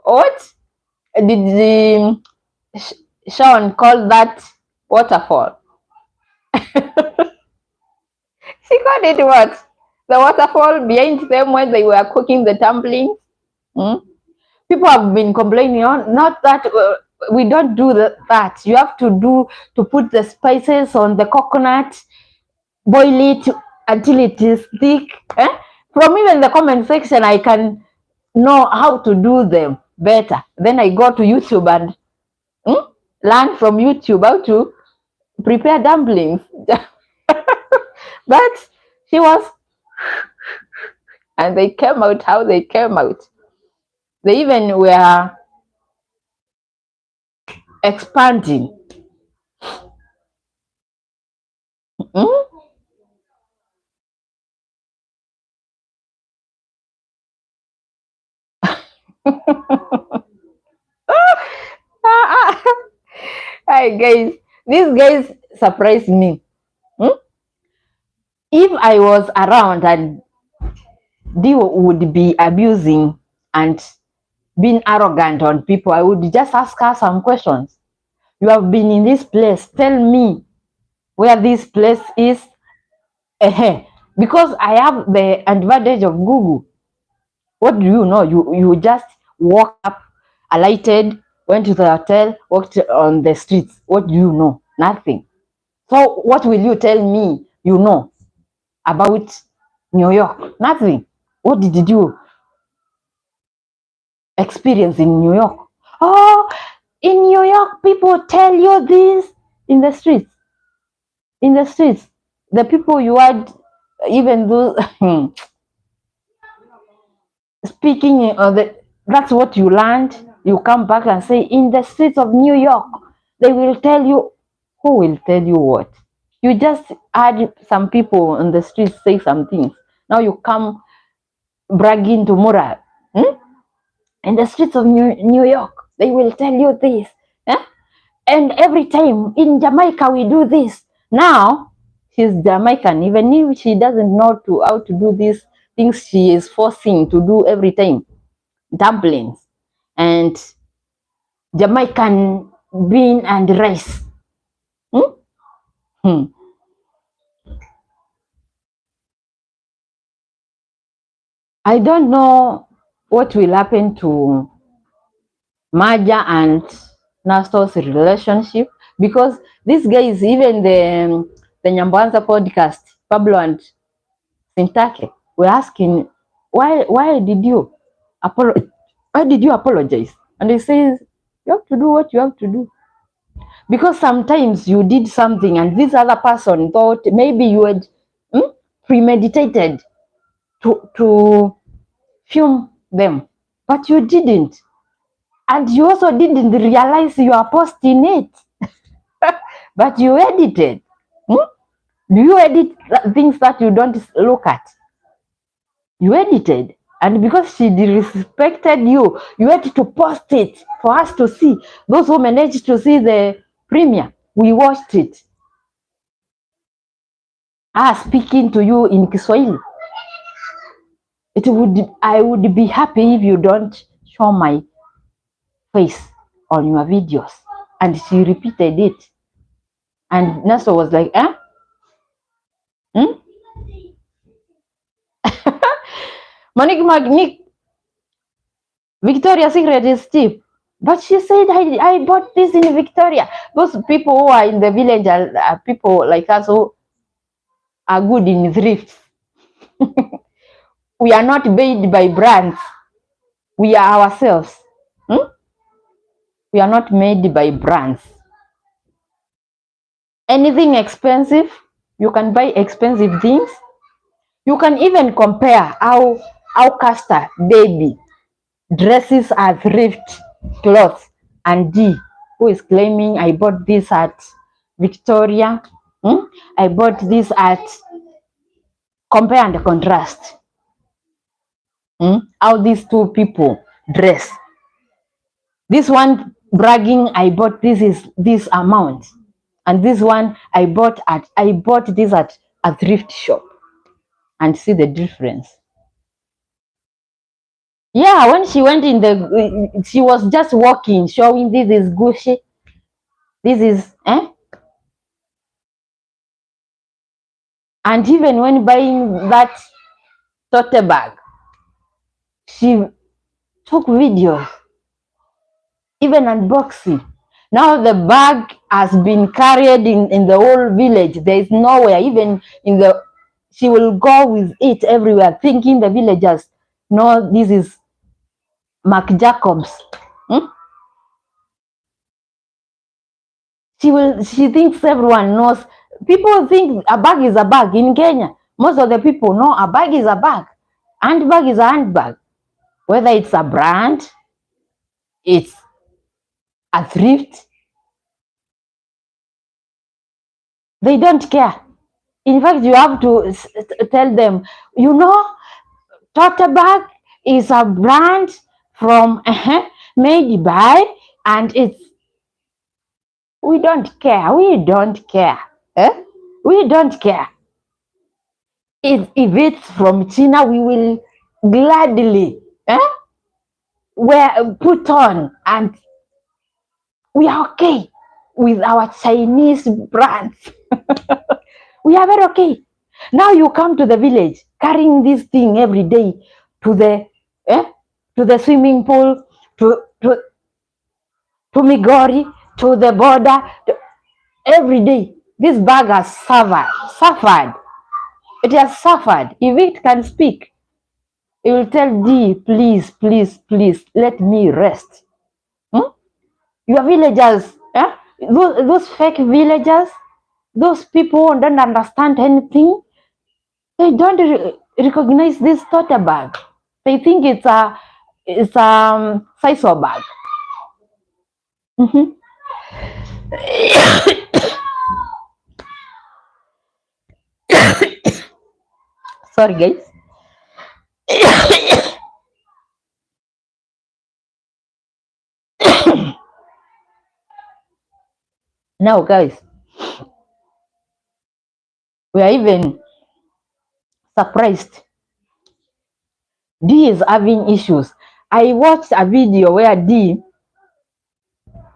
what did the Sean call that waterfall? She called it what? The waterfall behind them when they were cooking the dumplings. Hmm? People have been complaining, not that we don't do that. You have to put the spices on the coconut, boil it until it is thick. Eh? From even the comment section, I can know how to do them better. Then I go to YouTube and learn from YouTube how to prepare dumplings. But she was, and they came out how they came out. They even were expanding. Hmm? Hi guys, these guys surprised me. Hmm? If I was around and they would be abusing and being arrogant on people, I would just ask her some questions. You have been in this place. Tell me where this place is. Because I have the advantage of Google. What do you know? You just walk up, alighted, went to the hotel, walked on the streets. What do you know? Nothing. So what will you tell me you know about New York? Nothing. What did you experience in New York? Oh, in New York, people tell you this in the streets. In the streets, the people you had, even those speaking that's what you learned. You come back and say, in the streets of New York, they will tell you. Who will tell you what? You just had some people on the streets say some things. Now you come bragging to moral. In the streets of New York, they will tell you this. Eh? And every time in Jamaica, we do this. Now, she's Jamaican. Even if she doesn't know how to do these things, she is forcing to do every time. Dumplings and Jamaican bean and rice. I don't know what will happen to Maja and Nasto's relationship, because these guys, even the Nyambanza podcast, Pablo and Sintake, were asking, why did you apologize? And he says, you have to do what you have to do. Because sometimes you did something and this other person thought maybe you had premeditated to film them, but you didn't. And you also didn't realize you are posting it. But you edited. Do you edit things that you don't look at? You edited. And because she disrespected you, you had to post it for us to see. Those who managed to see the premiere, we watched it. Speaking to you in Kiswahili. I would be happy if you don't show my face on your videos. And she repeated it. And Naso was like, Monique, Victoria's Secret is cheap. But she said, I bought this in Victoria. Those people who are in the village are people like us who are good in thrift. We are not made by brands. We are ourselves. We are not made by brands. Anything expensive, you can buy expensive things. You can even compare how Castor baby dresses are thrift clothes, and D, who is claiming I bought this at Victoria, I bought this at. Compare and contrast how these two people dress. This one bragging, I bought this amount, and this one I bought this at a thrift shop, and see the difference. Yeah, when she went she was just walking, showing this is Gucci, this is and even when buying that tote bag, she took videos, even unboxing. Now the bag has been carried in the whole village. There is nowhere, even she will go with it everywhere, thinking the villagers know this is Marc Jacobs. She thinks everyone knows. People think a bag is a bag in Kenya. Most of the people know a bag is a bag. Handbag is a handbag. Whether it's a brand, it's a thrift, they don't care. In fact, you have to tell them, tote bag is a brand from made by, and we don't care. We don't care. We don't care. If it's from China, we will gladly put on, and we are okay with our Chinese brands. We are very okay. Now you come to the village carrying this thing every day to the swimming pool, to Migori, to the border, every day. This bag has suffered. It has suffered. If it can speak, it will tell D, please, please, please, let me rest. Your villagers, those fake villagers, those people who don't understand anything, they don't recognize this tote bag. They think it's a sisal bag. Sorry, guys. Now, guys, we are even surprised. D is having issues. I watched a video where D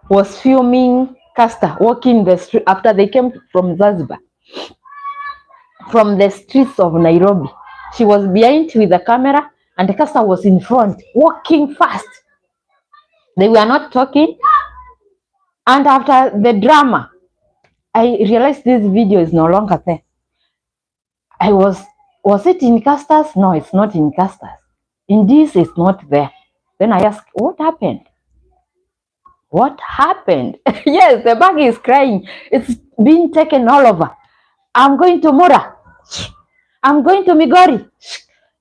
was filming Caster walking the street after they came from Zanzibar, from the streets of Nairobi. She was behind with the camera and the Caster was in front, walking fast. They were not talking. And after the drama, I realized this video is no longer there. I was it in Caster's? No, it's not in Caster's. In this, it's not there. Then I asked, what happened? What happened? Yes, the bag is crying. It's being taken all over. I'm going to Mura. I'm going to Migori.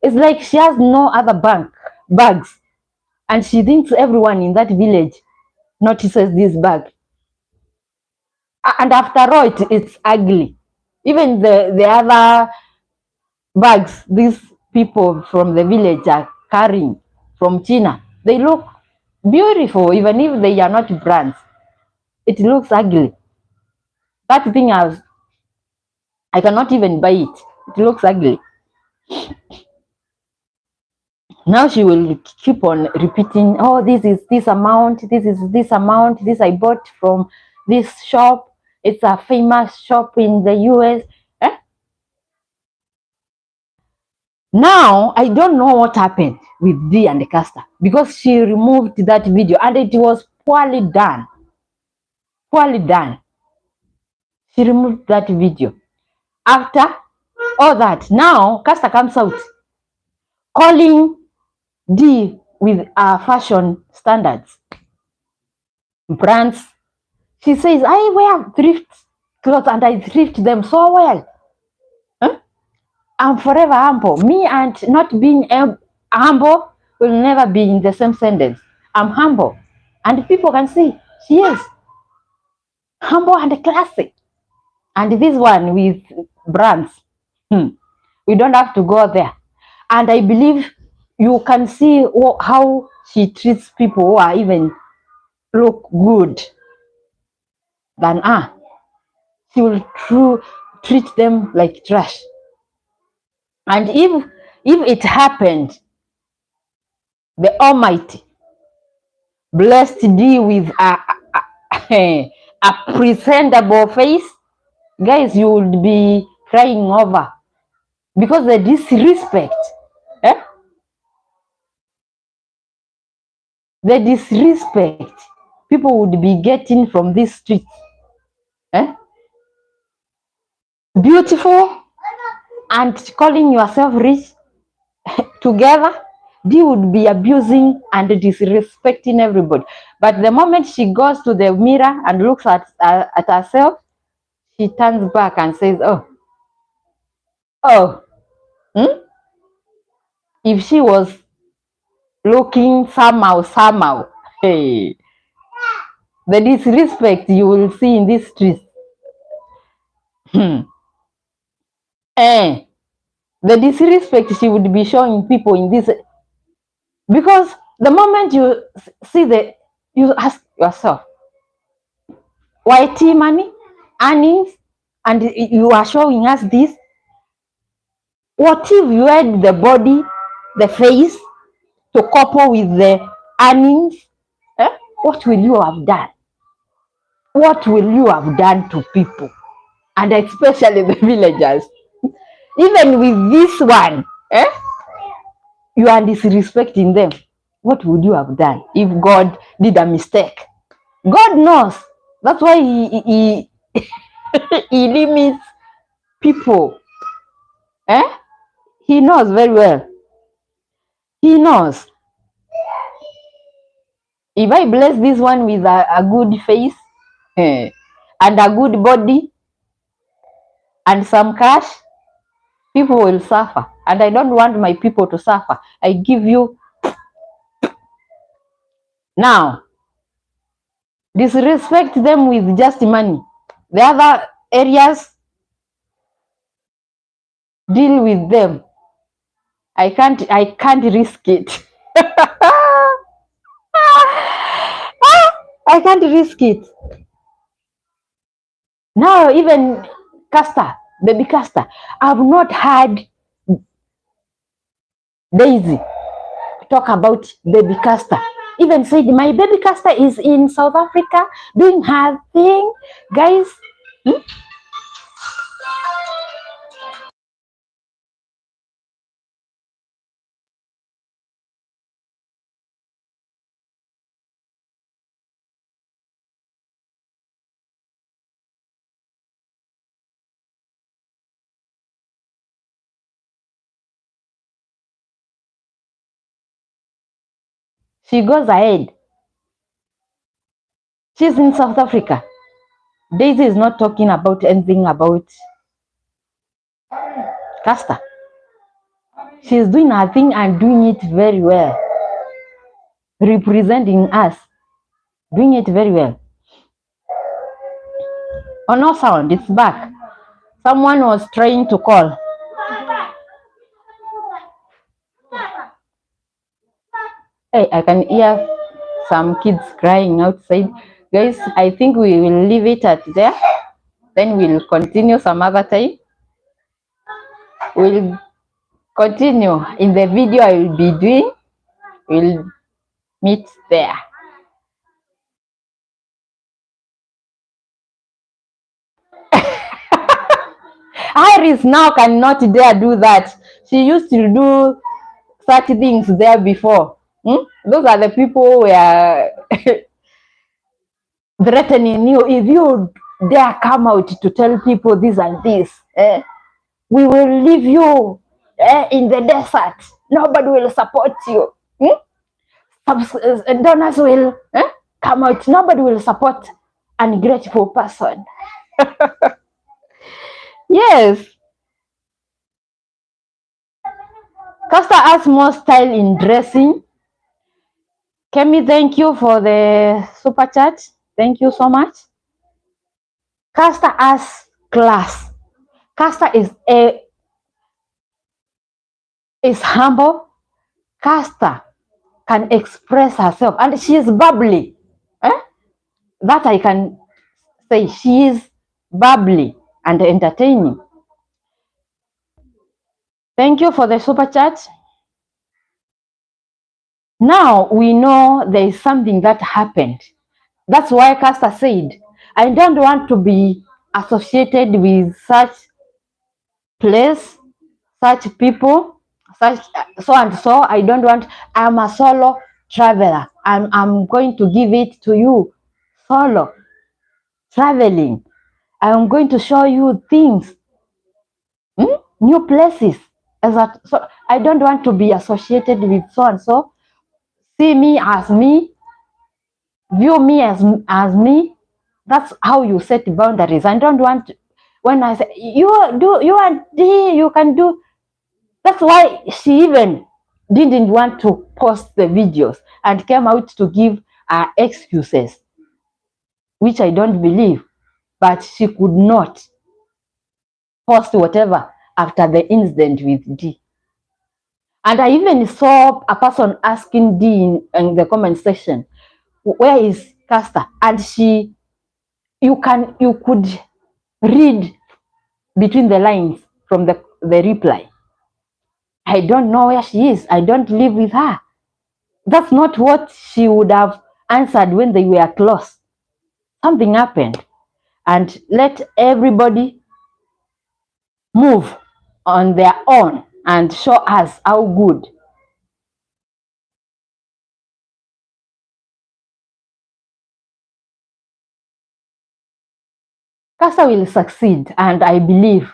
It's like she has no other bags. And she thinks everyone in that village notices this bag. And after all, it's ugly. Even the other bags these people from the village are carrying from China, they look beautiful, even if they are not brands. It looks ugly. That thing I cannot even buy it. It looks ugly. Now she will keep on repeating, oh, this is this amount, this is this amount, this I bought from this shop. It's a famous shop in the US. Now, I don't know what happened with D and the Caster because she removed that video and it was poorly done. Poorly done. She removed that video. After all that, now Caster comes out calling D with fashion standards, brands. She says, I wear thrift clothes and I thrift them so well. I'm forever humble. Me and not being humble will never be in the same sentence. I'm humble. And people can see she is humble and classy. And this one with brands, we don't have to go there. And I believe you can see how she treats people who are even look good than her. She will treat them like trash. And if it happened, the Almighty blessed D with a presentable face, guys, you would be crying over because the disrespect, the disrespect people would be getting from this street. Beautiful and calling yourself rich together, D would be abusing and disrespecting everybody. But the moment she goes to the mirror and looks at herself, she turns back and says, if she was looking somehow, hey, the disrespect you will see in this street. The disrespect she would be showing people in this, because the moment you see you ask yourself, YT money, earnings, and you are showing us this. What if you had the body, the face to couple with the earnings? What will you have done? What will you have done to people? And especially the villagers. Even with this one, you are disrespecting them. What would you have done if God did a mistake? God knows. That's why he he limits people. He knows very well. He knows. If I bless this one with a good face and a good body and some cash, people will suffer. and I don't want my people to suffer. I give you now. Disrespect them with just money. The other areas, deal with them. I can't risk it. I can't risk it. Now even Castor, baby Castor, I've not heard Daisy talk about baby Castor. Even said my baby Castor is in South Africa doing her thing. Guys, she goes ahead. She's in South Africa. Daisy is not talking about anything about Castor. She's doing her thing and doing it very well. Representing us. Doing it very well. Oh, no sound. It's back. Someone was trying to call. Hey, I can hear some kids crying outside. Guys, I think we will leave it at there. Then we'll continue some other time. We'll continue in the video I will be doing. We'll meet there. Iris now cannot dare do that. She used to do such things there before. Those are the people who are threatening you. If you dare come out to tell people this and this, we will leave you in the desert. Nobody will support you. Donors will come out. Nobody will support an ungrateful person. Yes. Castor has more style in dressing. Kemi, thank you for the super chat. Thank you so much. Castor has class. Castor is humble. Castor can express herself, and she is bubbly. That I can say. She is bubbly and entertaining. Thank you for the super chat. Now we know there is something that happened. That's why Castor said, I don't want to be associated with such place, such people, such so and so. I don't want. I'm a solo traveler. I'm going to give it to you. Solo traveling. I'm going to show you things, new places. So I don't want to be associated with so and so. See me as me. View me as me. That's how you set boundaries. I don't want to, when I say you can do. That's why she even didn't want to post the videos and came out to give excuses, which I don't believe. But she could not post whatever after the incident with D. And I even saw a person asking D in the comment section, where is Castor? And you could read between the lines from the reply. I don't know where she is. I don't live with her. That's not what she would have answered when they were close. Something happened. And let everybody move on their own and show us how good. Castor will succeed, and I believe.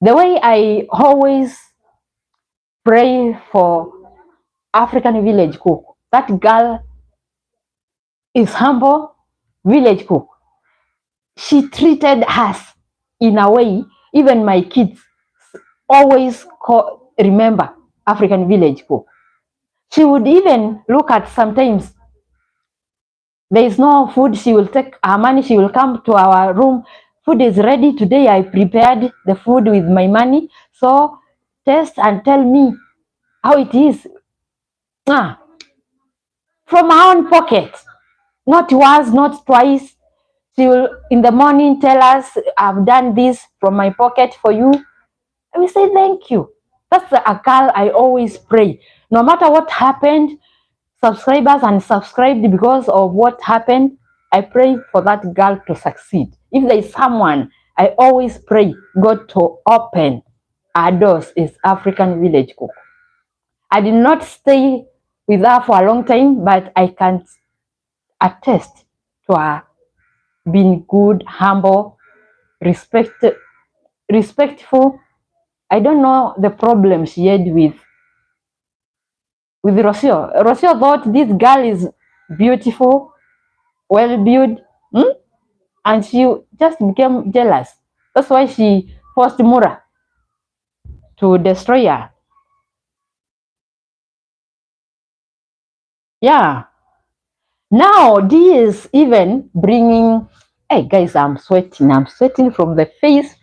The way I always pray for African village cook, that girl is humble, village cook. She treated us in a way, even my kids always remember African village cook. She would even look at sometimes there is no food, she will take her money, she will come to our room. Food is ready today. I prepared the food with my money. So taste and tell me how it is. From her own pocket. Not once, not twice. She will in the morning tell us, I've done this from my pocket for you. And we say thank you. That's a girl I always pray. No matter what happened, subscribers unsubscribed because of what happened, I pray for that girl to succeed. If there is someone, I always pray God to open our doors is African village cook. I did not stay with her for a long time, but I can attest to her being good, humble, respectful. I don't know the problem she had with Rocio. Rocio thought this girl is beautiful, well built, and she just became jealous. That's why she forced Mura to destroy her. Yeah. Now this even bringing, hey guys, I'm sweating. I'm sweating from the face,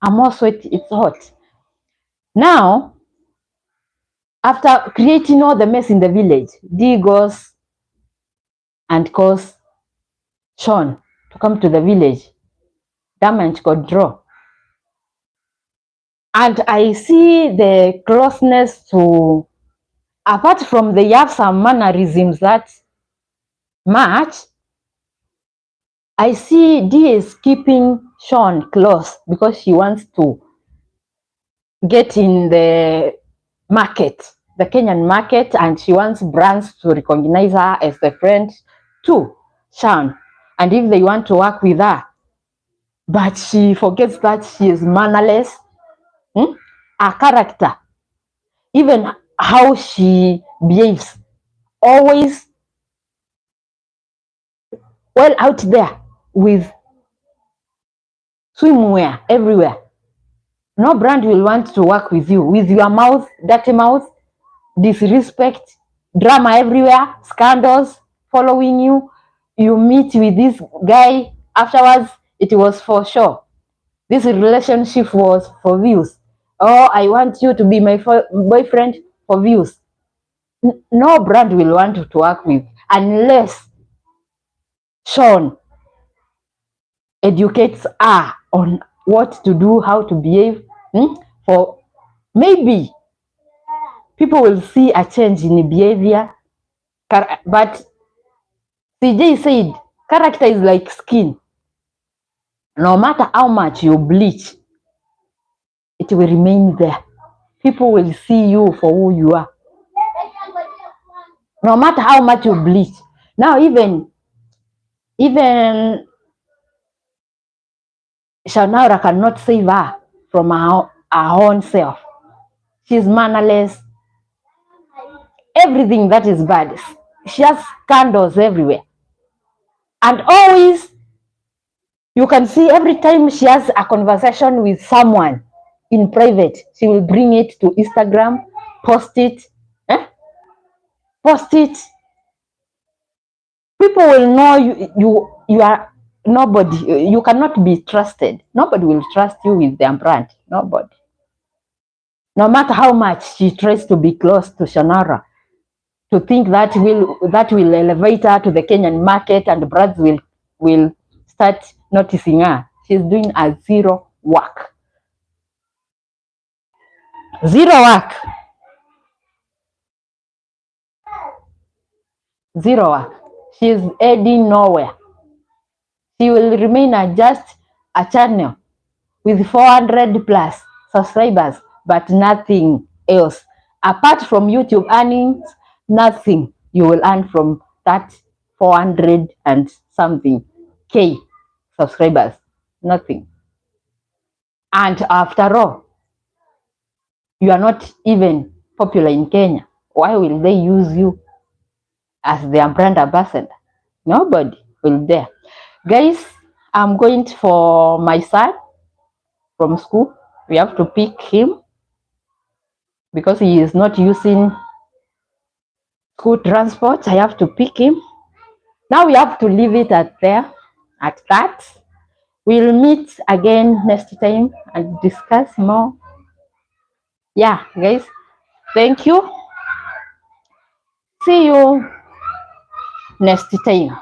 I'm all sweaty. It's hot. Now, after creating all the mess in the village, Dee goes and calls Sean to come to the village. Damage got draw. And I see the closeness to, apart from they have some mannerisms that match, I see Dee is keeping Sean close because she wants to get in the market, the Kenyan market, and she wants brands to recognize her as the friend to Sean. And if they want to work with her, but she forgets that she is mannerless. Her character, even how she behaves, always well out there with swimwear everywhere. No brand will want to work with you with your mouth, dirty mouth, disrespect, drama everywhere, scandals following you. You meet with this guy, afterwards it was for sure. This relationship was for views. Oh, I want you to be my boyfriend for views. No brand will want to work with unless Sean educates her on what to do, how to behave. For maybe people will see a change in behavior. But CJ said, character is like skin. No matter how much you bleach, it will remain there. People will see you for who you are. No matter how much you bleach. Now even Shanaura cannot save her from her own self. She's mannerless. Everything that is bad. She has scandals everywhere. And always, you can see every time she has a conversation with someone in private, she will bring it to Instagram, post it. Post it. People will know you are nobody. You cannot be trusted. Nobody will trust you with their brand. Nobody. No matter how much she tries to be close to Shonara, to think that will elevate her to the Kenyan market and brands will start noticing her. She's doing a zero work. Zero work. Zero work. She's heading nowhere. She will remain just a channel with 400 plus subscribers, but nothing else. Apart from YouTube earnings, nothing you will earn from that 400 and something K subscribers. Nothing. And after all, you are not even popular in Kenya. Why will they use you as their brand ambassador? Nobody will dare. Guys, I'm going for my son from school. We have to pick him because he is not using school transport. I have to pick him. Now we have to leave it at that. We'll meet again next time and discuss more. Yeah, guys, thank you. See you next time.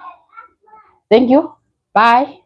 Thank you. Bye.